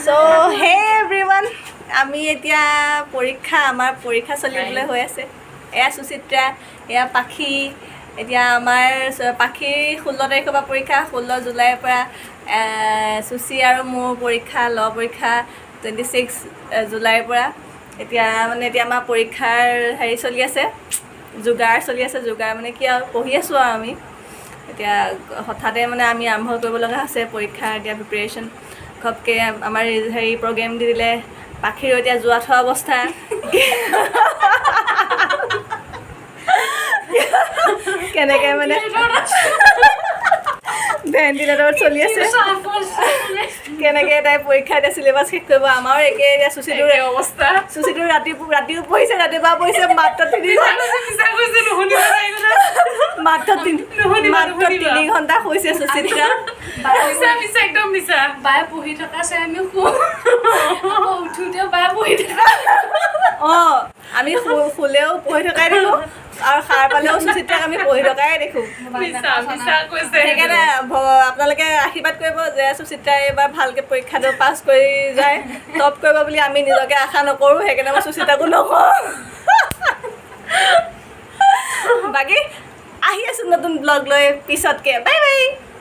So hey everyone, আমি এতিয়া আমাৰ পৰীক্ষা চলিবলৈ হৈ আছে। এয়া সুচিত্ৰা, এয়া পাখি। এতিয়া আমাৰ পাখিৰ 16 তাৰিখৰ পৰা পৰীক্ষা, 16 জুলাইৰ পৰা সুচি আৰু মোৰ পৰীক্ষা পৰীক্ষা 26 জুলাইৰ পৰা। এতিয়া আমাৰ পৰীক্ষাৰ চলি আছে, যোগাৰ চলি আছে। যোগাৰ মানে কি আৰু পঢ়ি আছোঁ আৰু আমি এতিয়া হঠাতে আমি আৰম্ভ কৰিব লগা আছে পৰীক্ষাৰ এতিয়া প্ৰিপেৰেশ্যন। ঘপকৈ আমাৰ প্ৰগ্ৰেম দি দিলে, পাখিৰ এতিয়া যোৱা থোৱা অৱস্থা। কেনেকৈ ভেণ্টিলেটৰত চলি আছে, কেনেকৈ তাই পৰীক্ষা এতিয়া চিলেবাছ শেষ কৰিব। আমাৰো একেই এতিয়া চুচিটোৰ অৱস্থা। চুচিটোৰ ৰাতিও পঢ়িছে, ৰাতিপুৱা পঢ়িছে, মাত্ৰ 3 ঘণ্টা শুইছে চুচিত্ৰা। বায়ে পঢ়ি থকা চাই আমি উঠোঁতেও বায়ে পঢ়ি থকা। অঁ, আমি শুলেও পঢ়ি থকাই দেখোঁ আৰু সাৰ পালেও চুচিত্ৰাক আমি পঢ়ি থকাই দেখোঁ। সেইকাৰণে আপোনালোকে আশীৰ্বাদ কৰিব যে চুচিত্ৰাই এইবাৰ ভালকৈ পৰীক্ষাটো পাছ কৰি যায়, টপ কৰিব বুলি আমি নিজকে আশা নকৰোঁ। সেইকাৰণে মই চুচিত্ৰাকো নকওঁ। বাকী আহি আছোঁ নতুন ব্লগ লৈ পিছতকৈ। Bye bye.